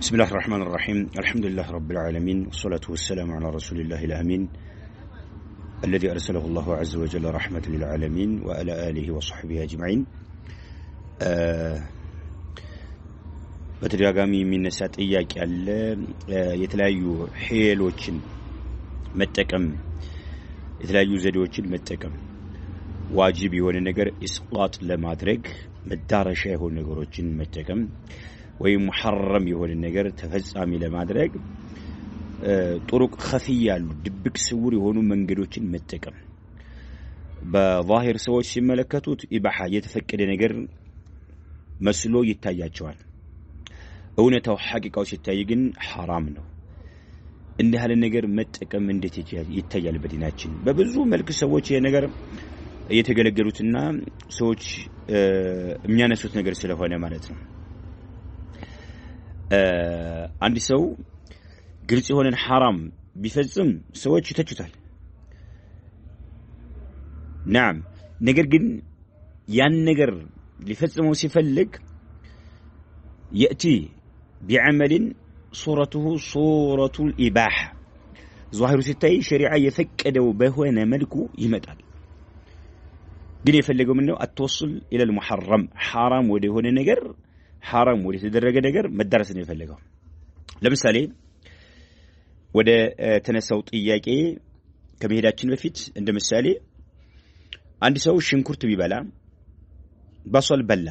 بسم الله الرحمن الرحيم الحمد لله رب العالمين والصلاة والسلام على رسول الله الأمين الذي أرسله الله عز وجل رحمة للعالمين وعلى آله وصحبه أجمعين በተደጋጋሚ የሚነሳ ጥያቄ አለ የተለያዩ ሄሎችን መጠቀም የተለያዩ ዘዴዎችን መጠቀም ዋጅብ የሆነ ነገር ኢስቃጥ ለማድረግ መዳረሻ የሆኑ ነገሮችን መጠቀም ወይ محرم የሆነ ነገር ተፈጻሚ ለማድረግ ጥሩቅ ኸፊያሉ ድብቅ ስውር የሆኑ መንገዶችን መጠቀም በዛሂር ሰዎች ሲመለከቱት ኢባሃ የተፈቀደ ነገር መስሎ ይታያቸዋል እውነታው ሐቂቃው ሲታይ ግን حرام ነው እንዲህ ያለ ነገር መጠቀም እንዴት ይታያል በዲናችን በብዙ መልኩ ሰዎች ይሄ ነገር እየተገለገሉትና ሰዎች የሚያነሱት ነገር ስለሆነ ማለት ነው አንድ ሰው ግልጽ የሆነን حرام ቢፈጽም ሰዎች ይተቹታል نعم ነገር ግን ያን ነገር ሊፈጽመው ሲፈልግ يأتي بعمل صورته صورة الإباحة ظاهر ستاي شريعة يفكدوا بهونا ملكو يمتال ግን የፈለገው ምንድነው አትወصل الى المحرم حرام ወደ ሆነ ነገር حرام ወደ ተደረገ ነገር መዳረስ ነው የፈለገው ለምሳሌ ወደ ተነሳው ጥያቄ ከመሄዳችን በፊት እንደምሳሌ አንድ ሰው ሽንኩርት ቢበላ በሶል በላ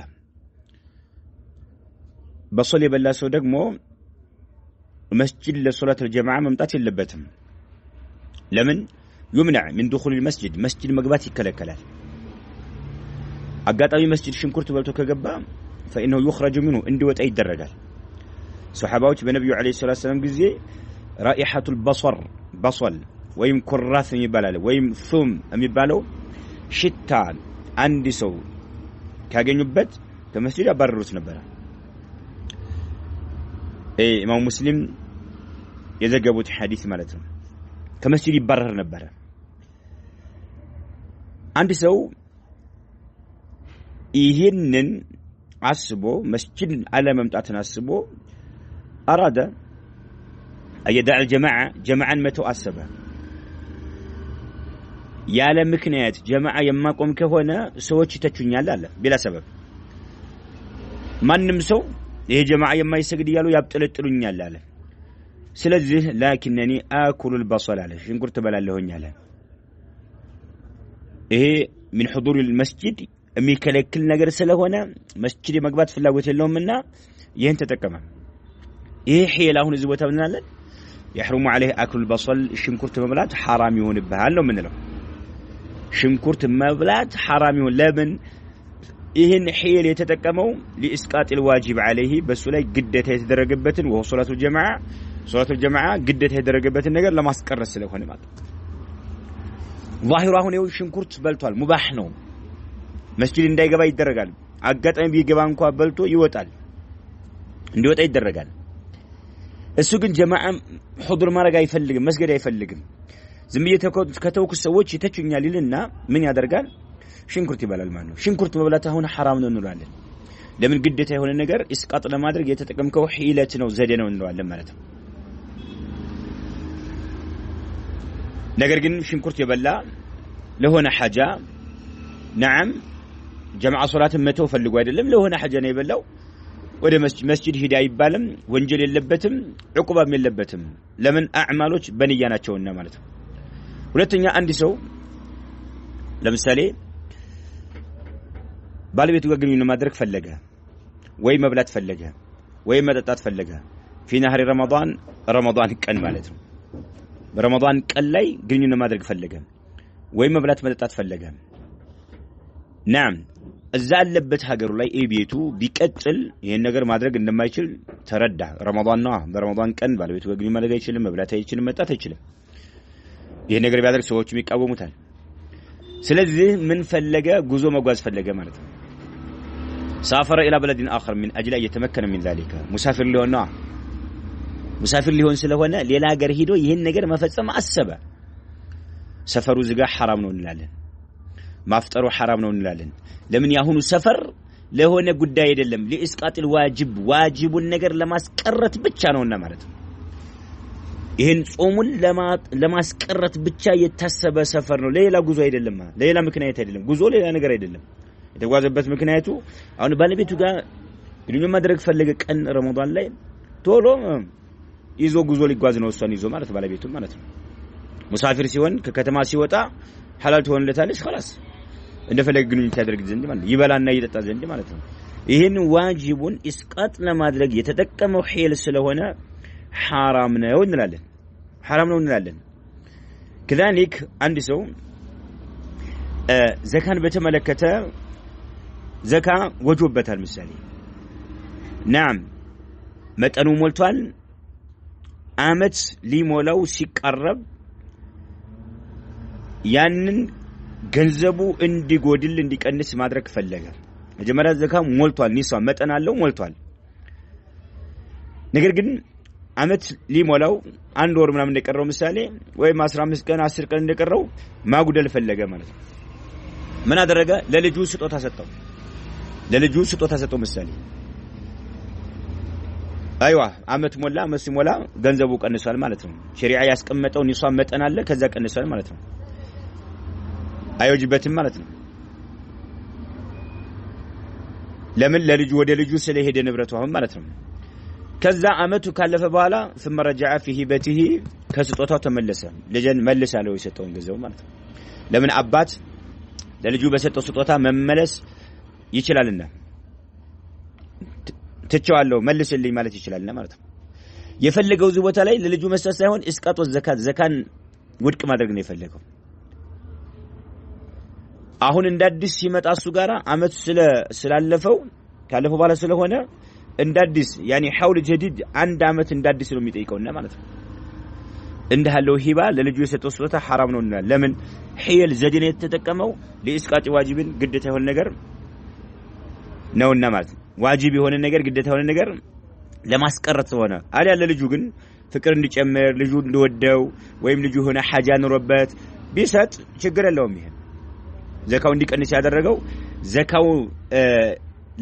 በሶል የበላ ሰው ደግሞ መስጂድ ለሶላት الجماعه መምጣት የለበትም ለምን يمنع من دخول المسجد መስጂድ መግባት ይከለከላል አጋጣሚ መስጂድ ሽንኩርት በልቶ ከገባ فإنه يخرج منه እንዲወጣ ይደረጋል ሱሐባዎች በነብዩ አለይሂ ሰላቱ ሰላም ጊዜ رائحة البصر بصل ወይም ኩራፍ የሚባላል ወይም ثوم የሚባለው ሽታ አንድ ሰው ካገኙበት ከመስጂድ ያባረሩት ነበር ኢማም ሙስሊም የዘገቡት ሐዲስ ማለት ነው ከመስጂድ ይባረር ነበር አንድ ሰው ይሄንን አስቦ መስጂድ አለ መምጣትን አስቦ አራዳ አየዳዕ ጀማዓን መተው አሰበ ያለ ምክንያት ጀማዓ የማቆም ከሆነ ሰዎች ይተቹኛል አለ bila ሰበብ ማንንም ሰው ይሄ ጀማዓ የማይሰግድ ይያሉ ያብጠለጥሉኛል አለ ስለዚህ لكنني اكل البصل አለ ሽንኩርት በላለሁኝ አለ ይሄ من حضور المسجد የሚከለክል ነገር ስለሆነ መስጂድ የመግባት ፍላጎት የለውምና ይሄን ተጠቀመ ይሄ ሄላ አሁን እዚህ ቦታ ምናለን يحرم عليه اكل البصل ሽንኩርት መብላት حرام ይሆንብሃል ነው ምንለው ሽንኩርት መብላት حرام ይሆን ለምን ይሄን ሄል የተጠቀመው لاسقاط الواجب عليه በሱ ላይ ግዴታ የተደረገበትን ወሁ ሶላቱ الجماعه ግዴታ የተደረገበትን ነገር ለማስቀረስ ስለሆነ ማለት ዛሂሩ አሁን ይኸው ሽንኩርት በልቷል ሙባህ ነው መስጂድ እንዳይገባ ይደረጋል አጋጣሚ ቢገባ እንኳን በልቶ ይወጣል እንዲወጣ ይደረጋል እሱ ግን ጀማዓ ሁዱር ማረግ አይፈልግም መስገድ አይፈልግም ዝም ከተውኩ ሰዎች ይተቹኛል ይልና ምን ያደርጋል ሽንኩርት ይበላል ማለት ነው ሽንኩርት መብላት አሁን حرام ነው እንላለን ለምን ግዴታ የሆነ ነገር እስቃጥ ለማድረግ የተጠቀምከው ሂለት ነው ዘዴ ነው እንላለን ማለት ነው ነገር ግን ሽንኩርት የበላ ለሆነ ሐጃ نعم جماعة صلاة متو ፈልጉ አይደለም ለሆነ ሐጃ ነው የበላው ወደ መስጂድ ሂዳ ይባልም ወንጀል የለበትም ዕቁባም የለበትም ለምን አዕማሎች በንያ ናቸውና ማለት ነው ሁለተኛ አንድ ሰው ለምሳሌ ባለቤቱ ጋር ግንኙነት ማድረግ ፈለገ ወይ መብላት ፈለገ ወይ መጠጣት ፈለገ في نهار رمضان ቀን ማለት ነው በረመዳን ቀን ላይ ግንኙነት ማድረግ ፈለገ ወይ መብላት መጠጣት ፈለገ نعم እዛ አለበት ሀገሩ ላይ ቤቱ ቢቀጥል ይሄን ነገር ማድረግ እንደማይችል ተረዳ ረመዳን ነው በረመዳን ቀን ባለቤቱ ጋር ግንኙነት ማድረግ አይችልም መብላት አይችልም መጠጣት አይችልም ይሄ ነገር ቢያደርግ ሰዎች ይቃወሙታል ስለዚህ ምን ፈለገ ጉዞ መጓዝ ፈለገ ማለት ነው سافر الى بلد اخر من اجل يتمكن من ذلك مسافر ሊሆን ስለሆነ ሌላ ሀገር ሄዶ ይሄን ነገር መፈጸም አሰበ ሰፈሩ ዝጋ حرام ነው እንላለን ማፍጠሩ حرام ነው እንላለን ለምን ያሁኑ ሰፈር ለሆነ ጉዳይ አይደለም ለኢስቃጥ الواجب ዋጅቡን ነገር ለማስቀረት ብቻ ነውና ማለት ነው ይሄን ጾሙን ለማስቀረት ብቻ የታሰበ ሰፈር ነው ሌላ ጉዞ አይደለም ሌላ ምክንያት አይደለም ጉዞ ሌላ ነገር አይደለም የተጓዘበት ምክንያቱ አሁን ባለቤቱ ጋር ግንኙነት ማድረግ ፈለገ ቀን ረመዳን ላይ ቶሎ ይዞ ጉዞ ሊጓዝ ነው እሷን ይዞ ማለት ባለቤቱ ማለት ነው ሙሳፊር ሲሆን ከከተማ ሲወጣ ሐላል ትሆንለታለች خلاص እንደፈለገ ግንኙነት ያደርግ ዘንድ ማለት ይበላና ይጠጣ ዘንድ ማለት ነው ይሄን ዋጅቡን ኢስቃጥ ለማድረግ የተጠቀመው ሒል ስለሆነ حرام ነው እንላለን كذلك አንድ ሰው ዘካን በተመለከተ ዘካ ወጆበታል ምሳሌ نعم መጠኑ ሞልቷል አመት ሊሞላው ሲቀርብ ያንን ገንዘቡ እንዲጎድል እንዲቀንስ ማድረግ ፈለገ መጀመሪያ ዘካ ሞልቷል ኒሷ መጠን አለው ሞልቷል ነገር ግን አመት ሊሞላው አንድ ወር ምናምን እንደቀረው ምሳሌ ወይም 15 ቀን 10 ቀን እንደቀረው ማጉደል ፈለገ ማለት ነው ምን አደረገ ለልጁ ስጦታ ሰጠው ምሳሌ አይዋ አመት ሞላ መስሞላ ገንዘቡ ቀንሷል ማለት ነው ሸሪዓ ያስቀመጠው ኒሷ መጠን አለ ከዛ ቀንሷል ማለት ነው አይወጅበትም ማለት ነው ለምን ለልጁ ወደ ልጁ ስለሄደ ንብረቱ አሁን ማለት ነው ከዛ አመቱ ካለፈ በኋላ ثم رجع في هبته ከስጦታው ተመለሰ ለጀን መልሳለው የሰጠውን ገንዘብ ማለት ነው ለምን አባት ለልጁ በሰጠው ስጦታ መመለስ ይችላልና ተቻዋለው መልስልኝ ማለት ይችላልና ማለት ነው የፈለገው ቦታ ላይ ለልጁ መስጠት ሳይሆን እስቃጦ ዘካን ውድቅ ማድረግ ነው የፈለገው አሁን እንዳዲስ ሲመጣ እሱ ጋራ አመት ስላለፈው ካለፈው በኋላ ስለሆነ እንዳዲስ يعني حول جديد አንድ አመት እንዳዲስ ነው የሚጠይቀውና ማለት ነው እንደሃለው ሂባ ለልጁ የሰጠው ስጦታ حرام ነው እንላለን ለምን ሒል ዘዴን የተጠቀመው ለኢስቃጥ ዋጅብን ግዴታ የሆነ ነገር ነውና ማለት ነው ዋጅብ የሆነ ነገር ግዴታ የሆነ ነገር ለማስቀረት ሆነ አለ ለልጁ ግን ፍቅር እንዲጨምር ልጁ እንደወደው ወይም ልጁ ሆነ ሐጃ ኑሮበት ቢሰጥ ችግር የለውም ይሄ ዘካው እንዲቀንስ ያደረገው ዘካው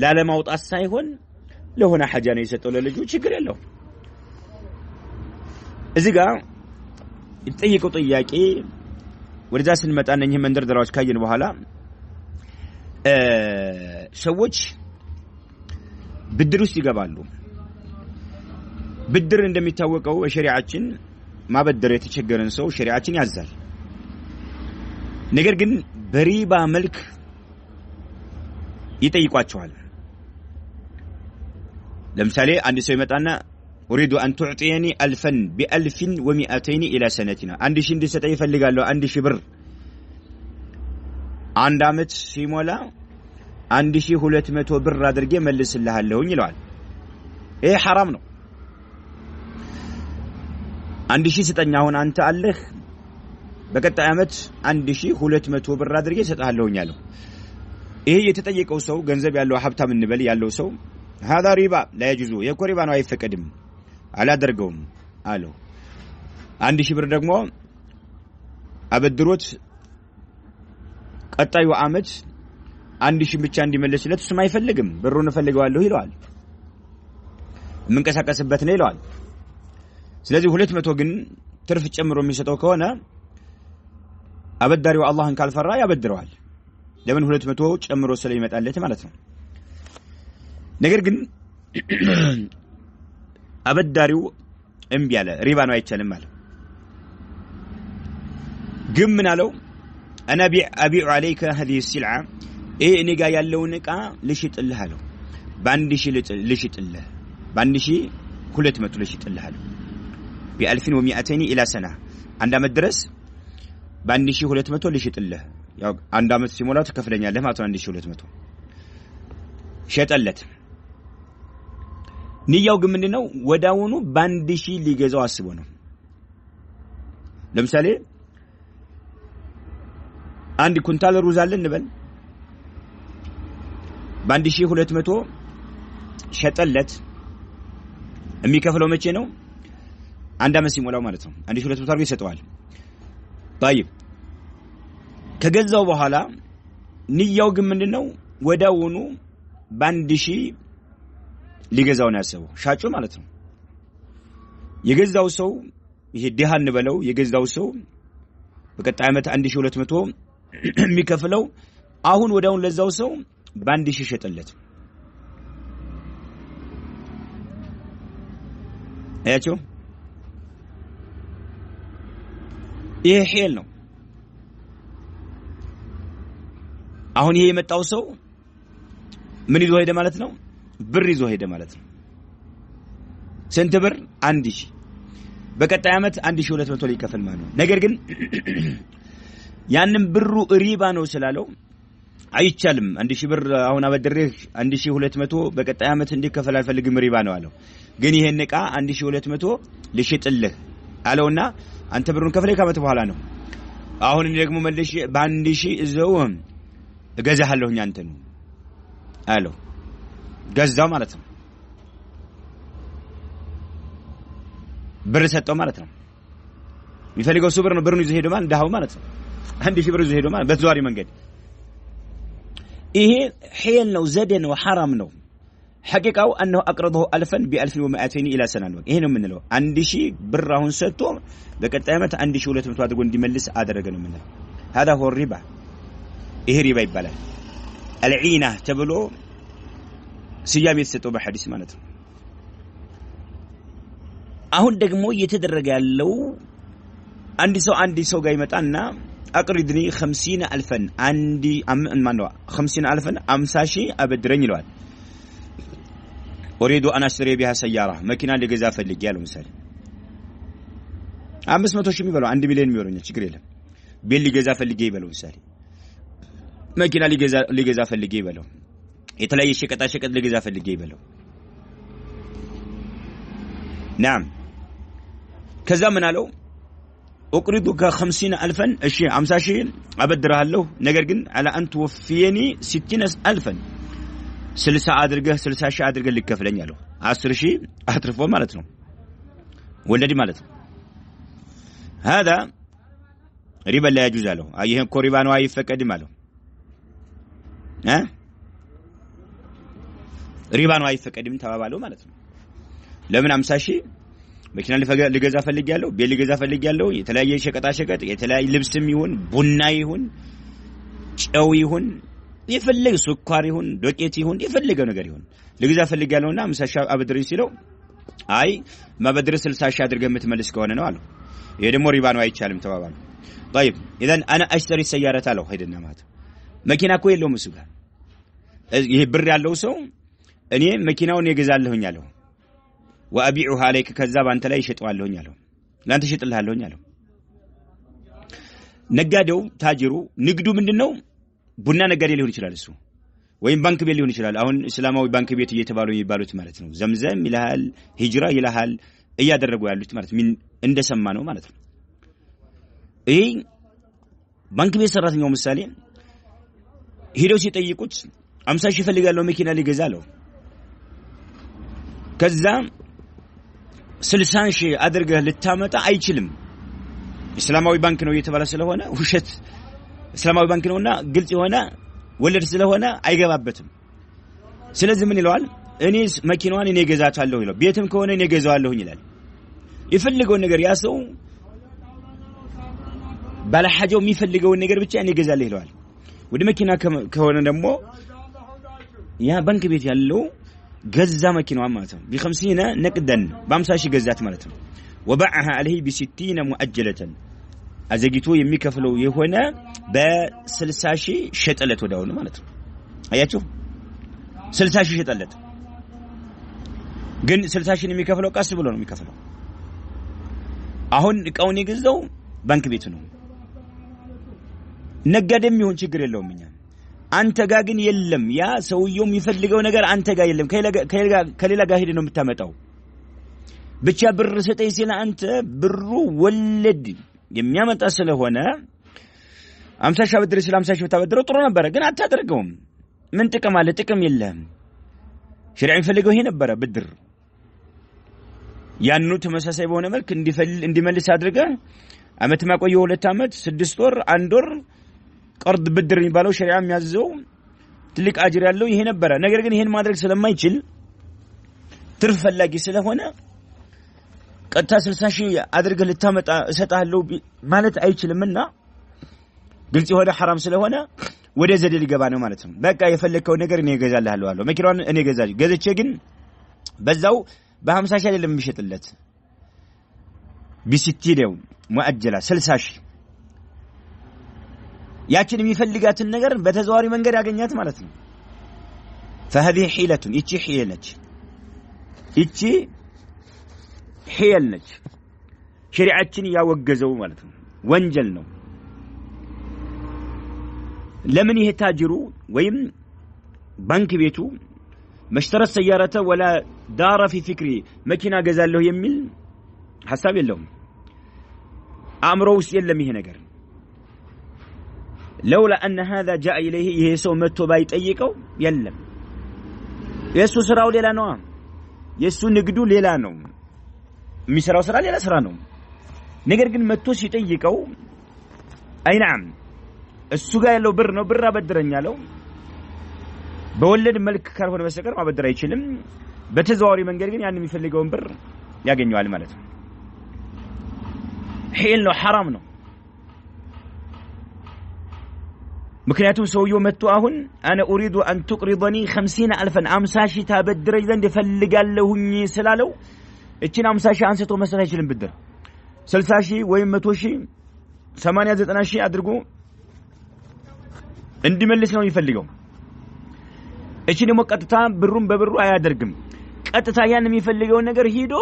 ላለማውጣት ሳይሆን ለሆነ ሐጃ ነው የሰጠው ለልጁ ችግር የለው እዚህ ጋር ይጠይቀው ጥያቄ ወደዛ ስንመጣ እነኚህ መንደርደራዎች ካየን በኋላ ሰዎች ብድር ውስጥ ይገባሉ ብድር እንደሚታወቀው ሸሪዓችን ማበደር የተቸገረን ሰው ሸሪዓችን ያዛል ነገር ግን በሪባ መልክ ይጠይቋቸዋል ለምሳሌ አንድ ሰው ይመጣና اريد ان تعطيني 1000 ب1200 الى سنتنا 1000 እንድሰጠኝ ይፈልጋለሁ 1000 ብር አንድ አመት ሲሞላ 1200 ብር አድርጌ መልስልሃለሁኝ ይላል ይሄ حرام ነው 1000 ስጠኝ አሁን አንተ አለህ በቀጣይ አመት 1200 ብር አድርጌ ሰጣለሁኝ አለው ይሄ የተጠየቀው ሰው ገንዘብ ያለው ሀብታም እንበል ያለው ሰው هذا ربا لا يجوز يكون ربا ነው አይፈቀድም አላደርገውም አለው 1000 ብር ደግሞ አበድሮት ቀጣዩ አመት 1000 ብቻ እንዲመለስለት እሱም አይፈልግም ብሩን ፈልገዋለሁ ይለዋል መንቀሳቀስበት ነው ይለዋል ስለዚህ 200 ግን ትርፍ ጨምሮ የሚሰጠው ከሆነ አበዳሪው አላህን ካልፈራ ያበድረዋል ለምን 200 ጨምሮ ስለሚመጣለት ማለት ነው ነገር ግን አበዳሪው እምቢ አለ ሪባ ነው አይቻልም ማለት ግን ምን አለው انا ابيع عليك هذه السلعه ايه እኔ ጋር ያለውን ዕቃ ልሽጥልህ አለው በ1000 ልሽጥልህ በ1200 ልሽጥልህ አለው ب1200 الى سنه አንድ አመት ድረስ በ1200 ልሽጥልህ ያው አንድ አመት ሲሞላው ተከፍለኛለህ ማለት ነው 1200 ሸጠለት ንያው ግን ምንድነው ወዳውኑ በ1000 ሊገዛው አስቦ ነው ለምሳሌ አንድ ኩንታል ሩዝ አለ እንበል በ1200 ሸጠለት የሚከፍለው መቼ ነው አንድ አመት ሲሞላው ማለት ነው 1200 አድርጎ ይሰጠዋል طيب ከገዛው በኋላ ንያው ግን ምንድነው ወዳውኑ ባንድ ሺህ ሊገዛው ነው ያሰበው ሻጩ ማለት ነው የገዛው ሰው ይሄ ዲሃን በለው የገዛው ሰው በቀጣይ ዓመት 1200 የሚከፍለው አሁን ወዳውን ለዛው ሰው ባንድ ሺህ ሸጠለት አያችሁ ይሄ ሄል ነው አሁን ይሄ የመጣው ሰው ምን ይዞ ሄደ ማለት ነው ብር ይዞ ሄደ ማለት ነው ስንት ብር 1000 በቀጣይ ዓመት 1200 ሊከፈል ማለት ነው ነገር ግን ያንን ብሩ ሪባ ነው ስላለው አይቻልም 1000 ብር አሁን አበድሬህ 1200 በቀጣይ ዓመት እንዲከፈል አልፈልግም ሪባ ነው አለው ግን ይሄን ዕቃ 1200 ልሽጥልህ አለውና አንተ ብሩን ከፍለህ ከዓመት በኋላ ነው አሁን ደግሞ መልሽ በ1000 እዘው እገዛሃለሁኝ አንተን አለው ገዛው ማለት ነው ብር ሰጠው ማለት ነው የሚፈልገው እሱ ብር ነው ብሩን ይዞ ሄዶ ማለት ዳው ማለት ነው 1000 ብር ይዞ ሄዶ ማለት በተዘዋዋሪ መንገድ ይሄ ሄል ነው ዘዴ ነው حرام ነው حقيقة أنه أقرضه 1000 ب1200 إلى سنة ይሄ ነው የምንለው 1000 ብር አሁን ሰጥቶ በቀጣይ ዓመት 1200 አድርጎ እንዲመልስ አደረገ ነው የምንለው هذا هو الربا ይሄ ሪባ ይባላል العينة ተብሎ ስያሜ የተሰጠው በሐዲስ ማለት ነው አሁን ደግሞ እየተደረገ ያለው አንድ ሰው ጋር ይመጣና አቅሪድኒ 50000 አንዲ ማነው 50000 50000 አበድረኝ ይለዋል ኦሬዶ አናሽሪ ቢها سياره መኪና ሊገዛ ፈልግ ያለው ምሳሌ 500 ሺህ የሚበለው 1 ሚሊዮን የሚወረኝ ችግር የለም ቤል ሊገዛ ፈልግ ይበለው ምሳሌ መኪና ሊገዛ ፈልግ ይበለው የተለያየ ሸቀጣ ሊገዛ ፈልግ ይበለው نعم ከዛ ምን አለው اقرضك 50000 እሺ 50000 አበድራለሁ ነገር ግን على ان توفيني 60000 60 አድርገህ 60000 አድርገህ ልከፍለኝ አለው 10000 አትርፎ ማለት ነው ወለዲ ማለት ነው هذا ربا لا يجوز له ይሄን ኮሪባ ነው አይፈቀድም አለው ሪባ ነው አይፈቀድም ተባባለው ማለት ነው ለምን 50000 መኪና ሊገዛ ፈልጊያለሁ ቤት ሊገዛ ፈልጊያለሁ የተለያየ ሸቀጣ የተለያየ ልብስም ይሁን ቡና ይሁን ጨው ይሁን የፈለገ ስኳር ይሁን ዶቄት ይሁን የፈለገ ነገር ይሁን ሊገዛ ፈልጊያለሁና 50000 አበድረኝ ሲለው አይ ማበድር 60000 አድርገህ የምትመልስ ከሆነ ነው አለው ይሄ ደግሞ ሪባ ነው አይቻልም ተባባሉ طيب اذا انا اشتري سياره አለው ሄደና ማለት መኪና እኮ የለውም እሱ ጋር ይሄ ብር ያለው ሰው እኔ መኪናውን ይገዛልሁኝ አለው وابيعها عليك ከዛ ባንተ ላይ ይሸጣዋለሁኝ አለው ላንተ ይሸጥልሃለሁኝ አለው ነጋዴው ታጅሩ ንግዱ ምንድነው ቡና ነጋዴ ሊሆን ይችላል እሱ ወይም ባንክ ቤት ሊሆን ይችላል አሁን እስላማዊ ባንክ ቤት እየተባሉ የሚባሉት ማለት ነው ዘምዘም ይልሃል ሂጅራ ይልሃል እያደረጉ ያሉት ማለት ምን እንደሰማ ነው ማለት ነው ይሄ ባንክ ቤት ሰራተኛው ምሳሌ ሄደው ሲጠይቁት 50000 ይፈልጋለው መኪና ሊገዛለው ከዛ 60000 አድርገህ ልታመጣ አይችልም እስላማዊ ባንክ ነው እየተባለ ስለሆነ ውሸት እስላማዊ ባንክ ነውና ግልጽ የሆነ ወለድ ስለሆነ አይገባበትም ስለዚህ ምን ይለዋል እኔ መኪናዋን እኔ ገዛታለሁ ይላል ቤትም ከሆነ እኔ ገዛዋለሁኝ ይላል ይፈልገው ነገር ያሰው ባለሐጀው የሚፈልገው ነገር ብቻ እኔ ገዛለሁ ይለዋል ወደ መኪና ከሆነ ደግሞ ያ ባንክ ቤት ያለው ገዛ መኪናዋ ማለት ነው ب50 نقدا ب50 ገዛት ማለት ነው وباعها عليه ب60 مؤجله አዘግይቶ የሚከፍለው የሆነ በ60000 ሸጠለት ወዳው ነው ማለት ነው አያችሁ 60000 ሸጠለት ግን 60000 የሚከፍለው ቀስ ብሎ ነው የሚከፍለው አሁን እቃውን የገዛው ባንክ ቤት ነው ነጋዴም ይሁን ችግር የለውም እኛ አንተ ጋር ግን የለም ያ ሰውየው የሚፈልገው ነገር አንተ ጋር የለም ከሌላ ጋር ሄደ ነው የምታመጣው ብቻ ብር ሰጠኝ ሲል አንተ ብሩ ወለድ የሚያመጣ ስለሆነ 50000 ብድር ሲል 50000 ብታበድረው ጥሩ ነበር ግን አታደርገውም ምን ጥቅም አለ ጥቅም የለም ሸሪዓ ይፈልገው ይሄ ነበር ብድር ያንኑ ተመሳሳይ በሆነ መልክ እንዲመልስ አድርገ አመት ማቆየው 2 አመት 6 ወር 1 ወር ቀርድ ብድር የሚባለው ሸሪዓ የሚያዘው ትልቅ አጅር ያለው ይሄ ነበር ነገር ግን ይሄን ማድረግ ስለማይችል ትርፍ ፈላጊ ስለሆነ ቀጥታ 60,000 አድርገህ ልታመጣ እሰጣለሁ ማለት አይችልምና ግልጽ የሆነ حرام ስለሆነ ወደ ዘዴ ሊገባ ነው ማለት ነው በቃ የፈለከው ነገር እኔ እገዛልሃለሁ አለው መኪናውን እኔ ገዝቼ ግን በዛው በ50,000 አይደለም የሚሸጥለት ቢሲቲው ሙአጀላ 60,000 ያችን የሚፈልጋትን ነገር በተዘዋዋሪ መንገድ ያገኛት ማለት ነው فهذه حيلة ይቺ حيل ነች ሸሪዓችን ያወገዘው ማለት ነው ወንጀል ነው ለምን ይሄ ታጅሩ ወይም ባንክ ቤቱ መሽተረ ሰያራተ ወላ ዳራ في فكري መኪና ገዛለሁ የሚል ሐሳብ የለውም አምሮውስ የለም ይሄ ነገር لولا ان هذا جاء اليه ይሄ ሰው መጥቶ ባይጠይቀው የለም የሱ ስራው ሌላ ነው የሱ ንግዱ ሌላ ነው የሚሰራው ስራ ሌላ ስራ ነው ነገር ግን መጥቶ ሲጠይቀው አይናም እሱ ጋር ያለው ብር ነው ብር አበድረኛለው በወለድ መልክ ካልሆነ በስተቀር ማበደር አይችልም በተዘዋዋሪ መንገድ ግን ያን የሚፈልገውን ብር ያገኛል ማለት ነው ሒል ነው حرام ነው ምክንያቱም ሰውየው መጥቶ አሁን انا اريد ان تقرضني 50,000 50,000 ታበድረኝ ዘንድ እፈልጋለሁኝ ስላለው እቺን 50,000 አንስቶ መስጠት አይችልም ብድር 60,000 ወይም 100,000 80 90,000 አድርጎ እንዲመልስ ነው የሚፈልገው እቺ ደግሞ ቀጥታ ብሩን በብሩ አያደርግም ቀጥታ ያን የሚፈልገው ነገር ሄዶ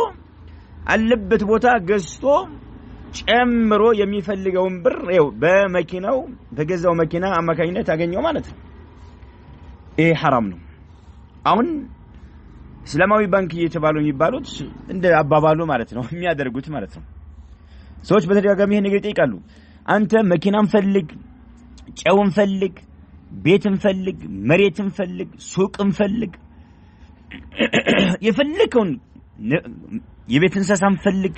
አለበት ቦታ ገዝቶ ጨምሮ የሚፈልገውን ብር ይው በመኪናው በገዛው መኪና አማካኝነት አገኘው ማለት ነው ይሄ حرام ነው አሁን እስላማዊ ባንክ እየተባሉ የሚባሉት እንደ አባባሉ ማለት ነው የሚያደርጉት ማለት ነው ሰዎች በተደጋጋሚ ይሄን ነገር ይጠይቃሉ አንተ መኪናን ፈልግ ጨውን ፈልግ ቤትን ፈልግ መሬትን ፈልግ ሱቅን ፈልግ የፈልከውን የቤት እንስሳን ፈልግ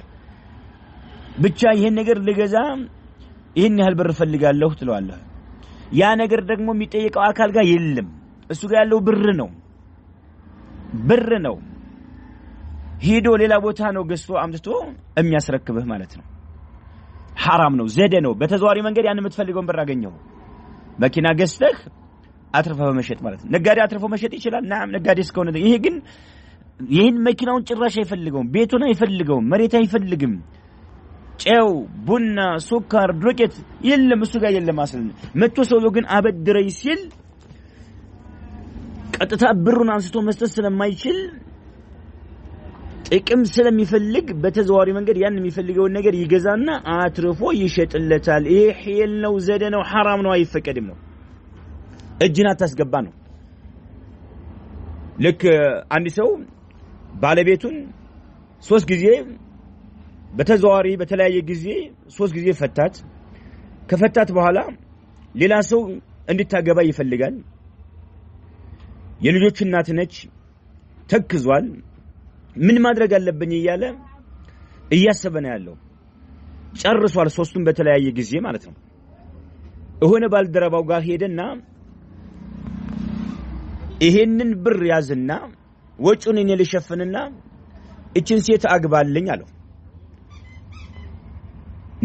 ብቻ ይሄን ነገር ልገዛ ይሄን ያህል ብር ፈልጋለሁ ትለዋለህ ያ ነገር ደግሞ የሚጠይቀው አካል ጋር የለም እሱ ጋር ያለው ብር ነው ሄዶ ሌላ ቦታ ነው ገዝቶ አምጥቶ የሚያስረክብህ ማለት ነው حرام ነው ዘደ ነው በተዘዋዋሪ መንገድ ያን የምትፈልገውን ብር አገኘው መኪና ገዝተህ አትርፈው መሸጥ ማለት ነው ነጋዴ አትርፈው መሸጥ ይችላል ናም ነጋዴ እስከሆነ ይሄ ግን ይሄን መኪናውን ጭራሽ አይፈልገውም ቤቱን አይፈልገውም መሬት አይፈልግም ጨው ቡና ሱካር ዱቄት የለም እሱ ጋር የለም አስል መጥቶ ሰውየው ግን አበድረይ ሲል ቀጥታ ብሩን አንስቶ መስጠት ስለማይችል ጥቅም ስለሚፈልግ በተዘዋዋሪ መንገድ ያን የሚፈልገውን ነገር ይገዛና አትርፎ ይሸጥለታል ይሄ ሒል ነው ዘደ ነው حرام ነው አይፈቀድም ነው እጅና ታስገባ ነው ልክ አንድ ሰው ባለቤቱን 3 ጊዜ በተዘዋዋሪ በተለያየ ጊዜ 3 ጊዜ ከፈታት በኋላ ሌላ ሰው እንድታገባ ይፈልጋል የልጆች እናት ነች ተክዟል ምን ማድረግ አለብኝ እያለ እያሰበ ነው ያለው ጨርሷል 3ቱን በተለያየ ጊዜ ማለት ነው እሆነ ባልደረባው ጋር ሄደና ይሄንን ብር ያዝና ወጪውን እኔ ልሸፍንና እቺን ሴት አግባልኝ አለው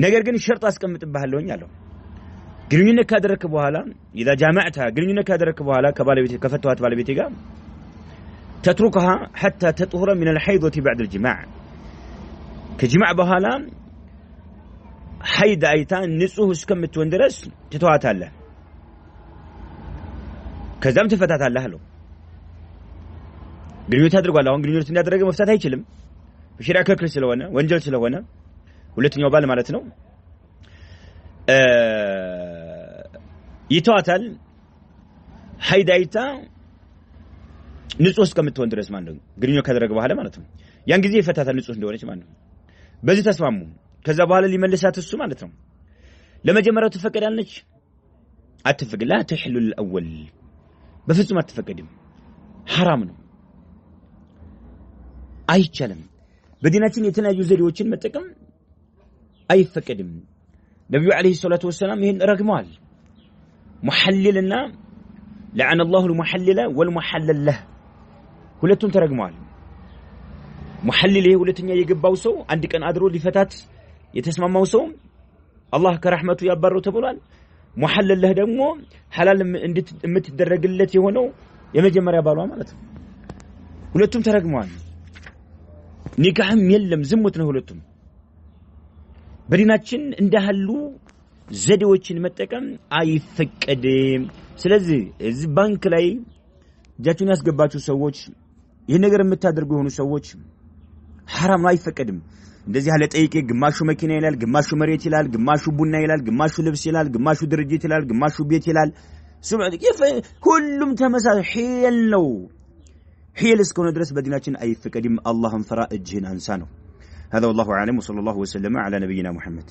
ነገር ግን ሸርጥ አስቀምጥብሃለሁኝ አለው ግንኙነት ካደረክ በኋላ اذا جامعتها ግንኙነት ካደረክ በኋላ ከባለቤት ከፈተዋት ባለቤት ጋር تتركها حتى تطهر من الحيضة بعد الجماع كجماع በኋላ حيض አይታ ንጹህ እስከምትሆን ድረስ ትተዋታለህ ከዛም ትፈታታለህ አለው ግንኙነት አድርጓል አሁን ግንኙነት እንዲያደርግ መፍታት አይችልም በሸሪዓ ክልክል ስለሆነ ወንጀል ስለሆነ ሁለተኛው ባል ማለት ነው ይተዋታል ሐይዳይታ ንጹህ እስከምትሆን ድረስ ማለት ነው ግንኙነት ካደረገ በኋላ ማለት ነው ያን ጊዜ ይፈታታል ንጹህ እንደሆነች ማለት ነው በዚህ ተስማሙ ከዛ በኋላ ሊመልሳት እሱ ማለት ነው ለመጀመሪያው ተፈቀዳለች አትፈቅድ لا تحل الاول በፍጹም አትፈቀድም حرام ነው አይቻልም በዲናችን የተለያዩ ዘዴዎችን መጠቀም አይፈቀድም ነብዩ አለይሂ ሰላቱ ወሰለም ይሄን ረግመዋል ሙሐልልና لعن الله المحلل والمحلل له ሁለቱም ተረግመዋል محلل ሁለተኛ የገባው ሰው አንድ ቀን አድሮ ሊፈታት የተስማማው ሰው አላህ ከረህመቱ ያባረው ተብሏል محلل له ደግሞ ሐላል የምትደረግለት የሆነው የመጀመሪያ ባሏ ማለት ነው ሁለቱም ተረግመዋል ኒካህም የለም ዝሙት ነው ሁለቱም በዲናችን እንደሃሉ ዘዴዎችን መጠቀም አይፈቀድም ስለዚህ እዚህ ባንክ ላይ እጃችሁን ያስገባችሁ ሰዎች ይሄ ነገር የምታደርጉ የሆኑ ሰዎች حرام ነው አይፈቀድም እንደዚህ ያለ ጠይቄ ግማሹ መኪና ይላል ግማሹ መሬት ይላል ግማሹ ቡና ይላል ግማሹ ልብስ ይላል ግማሹ ድርጅት ይላል ግማሹ ቤት ይላል ሁሉም ተመሳሳይ ሒል ነው ሒል እስከሆነ ድረስ በዲናችን አይፈቀድም አላህን ፈራ እጅህን አንሳ ነው هذا والله اعلم وصلى الله وسلم على نبينا محمد